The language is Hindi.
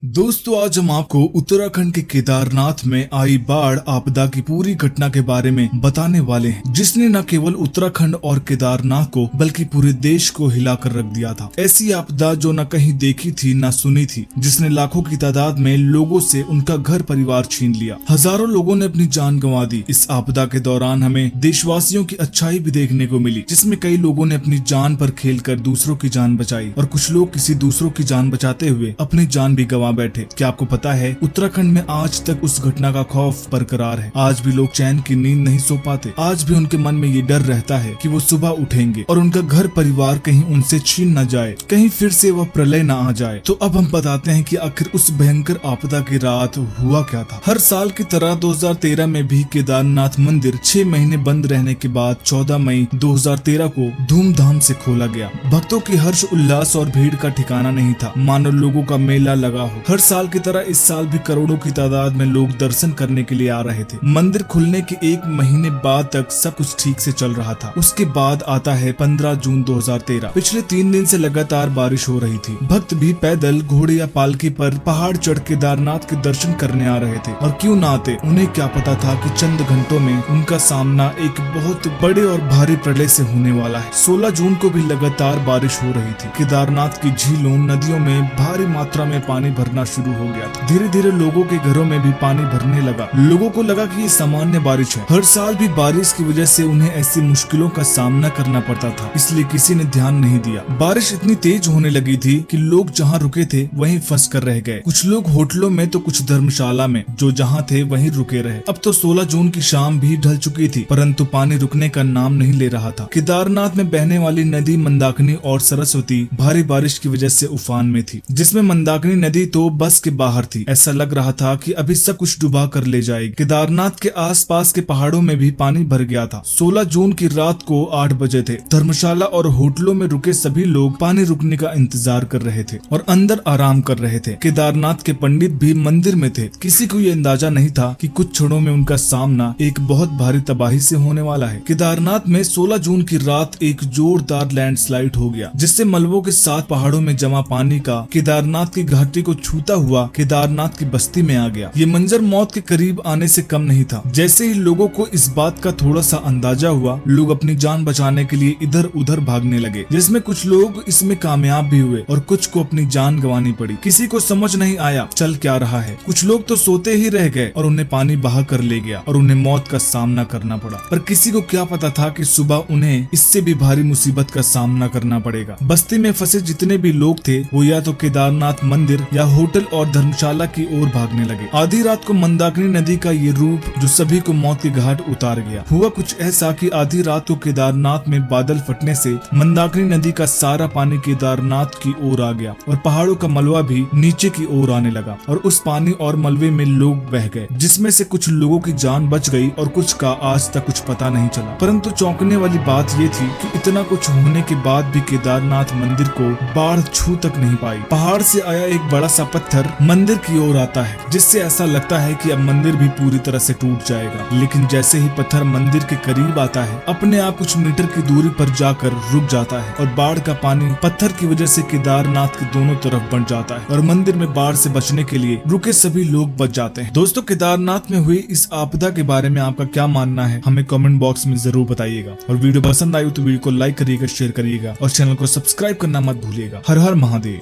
दोस्तों, आज हम आपको उत्तराखंड के केदारनाथ में आई बाढ़ आपदा की पूरी घटना के बारे में बताने वाले हैं, जिसने न केवल उत्तराखंड और केदारनाथ को बल्कि पूरे देश को हिलाकर रख दिया था। ऐसी आपदा जो न कहीं देखी थी न सुनी थी, जिसने लाखों की तादाद में लोगों से उनका घर परिवार छीन लिया। हजारों लोगों ने अपनी जान गंवा दी। इस आपदा के दौरान हमें देशवासियों की अच्छाई भी देखने को मिली, जिसमें कई लोगों ने अपनी जान पर खेलकर दूसरों की जान बचाई और कुछ लोग किसी दूसरों की जान बचाते हुए अपनी जान भी गंवा बैठे। क्या आपको पता है, उत्तराखंड में आज तक उस घटना का खौफ बरकरार है। आज भी लोग चैन की नींद नहीं सो पाते। आज भी उनके मन में ये डर रहता है कि वो सुबह उठेंगे और उनका घर परिवार कहीं उनसे छीन न जाए, कहीं फिर से वह प्रलय न आ जाए। तो अब हम बताते हैं कि आखिर उस भयंकर आपदा की रात हुआ क्या था। हर साल की तरह 2013 में भी केदारनाथ मंदिर 6 महीने बंद रहने के बाद 14 मई 2013 को धूमधाम से खोला गया। भक्तों की हर्ष उल्लास और भीड़ का ठिकाना नहीं था, मानो लोगों का मेला लगा हो। हर साल की तरह इस साल भी करोड़ों की तादाद में लोग दर्शन करने के लिए आ रहे थे। मंदिर खुलने के 1 महीने बाद तक सब कुछ ठीक से चल रहा था। उसके बाद आता है 15 जून 2013। पिछले 3 दिन से लगातार बारिश हो रही थी। भक्त भी पैदल, घोड़े या पालकी पर पहाड़ चढ़ केदारनाथ के दर्शन करने आ रहे थे। और क्यों ना आते, उन्हें क्या पता था कि चंद घंटों में उनका सामना एक बहुत बड़े और भारी प्रलय से होने वाला है। 16 जून को भी लगातार बारिश हो रही थी। केदारनाथ की झीलों, नदियों में भारी मात्रा में पानी भरना शुरू हो गया था। धीरे धीरे लोगों के घरों में भी पानी भरने लगा। लोगों को लगा कि ये सामान्य बारिश है। हर साल भी बारिश की वजह से उन्हें ऐसी मुश्किलों का सामना करना पड़ता था, इसलिए किसी ने ध्यान नहीं दिया। बारिश इतनी तेज होने लगी थी कि लोग जहाँ रुके थे वहीं फंस कर रह गए। कुछ लोग होटलों में तो कुछ धर्मशाला में, जो जहाँ थे वहीं रुके रहे। अब तो 16 जून की शाम भी ढल चुकी थी, परंतु पानी रुकने का नाम नहीं ले रहा था। केदारनाथ में बहने वाली नदी मंदाकिनी और सरस्वती भारी बारिश की वजह से उफान में थी, जिसमें मंदाकिनी नदी तो बस के बाहर थी। ऐसा लग रहा था कि अभी सब कुछ डुबा कर ले जाएगी। केदारनाथ के आसपास के पहाड़ों में भी पानी भर गया था। 16 जून की रात को 8 बजे थे। धर्मशाला और होटलों में रुके सभी लोग पानी रुकने का इंतजार कर रहे थे और अंदर आराम कर रहे थे। केदारनाथ के पंडित भी मंदिर में थे। किसी को ये अंदाजा नहीं था कि कुछ क्षणों में उनका सामना एक बहुत भारी तबाही से होने वाला है। केदारनाथ में 16 जून की रात एक जोरदार लैंडस्लाइड हो गया, जिससे मलबों के साथ पहाड़ों में जमा पानी का केदारनाथ की घाटी को छूता हुआ केदारनाथ की बस्ती में आ गया। ये मंजर मौत के करीब आने से कम नहीं था। जैसे ही लोगों को इस बात का थोड़ा सा अंदाजा हुआ, लोग अपनी जान बचाने के लिए इधर उधर भागने लगे, जिसमें कुछ लोग इसमें कामयाब भी हुए और कुछ को अपनी जान गंवानी पड़ी। किसी को समझ नहीं आया चल क्या रहा है। कुछ लोग तो सोते ही रह गए और उन्हें पानी बहा कर ले गया और उन्हें मौत का सामना करना पड़ा। पर किसी को क्या पता था कि सुबह उन्हें इससे भी भारी मुसीबत का सामना करना पड़ेगा। बस्ती में फंसे जितने भी लोग थे, वो या तो केदारनाथ मंदिर या होटल और धर्मशाला की ओर भागने लगे। आधी रात को मंदाकिनी नदी का ये रूप जो सभी को मौत के घाट उतार गया। हुआ कुछ ऐसा कि आधी रात को केदारनाथ में बादल फटने से मंदाकिनी नदी का सारा पानी केदारनाथ की ओर आ गया और पहाड़ों का मलबा भी नीचे की ओर आने लगा और उस पानी और मलबे में लोग बह गए, जिसमें से कुछ लोगों की जान बच गई और कुछ का आज तक कुछ पता नहीं चला। परंतु चौंकने वाली बात ये थी कि इतना कुछ होने के बाद भी केदारनाथ मंदिर को बाढ़ छू तक नहीं पाई। पहाड़ से आया एक बड़ा सा पत्थर मंदिर की ओर आता है, जिससे ऐसा लगता है कि अब मंदिर भी पूरी तरह से टूट जाएगा। लेकिन जैसे ही पत्थर मंदिर के करीब आता है, अपने आप कुछ मीटर की दूरी पर जाकर रुक जाता है और बाढ़ का पानी पत्थर की वजह से केदारनाथ के दोनों तरफ बन जाता है और मंदिर में बाढ़ से बचने के लिए रुके सभी लोग बच जाते हैं। दोस्तों, केदारनाथ में हुई इस आपदा के बारे में आपका क्या मानना है, हमें कमेंट बॉक्स में जरूर बताइएगा। और वीडियो पसंद आई तो वीडियो को लाइक करिएगा, शेयर करिएगा और चैनल को सब्सक्राइब करना मत भूलिएगा। हर हर महादेव।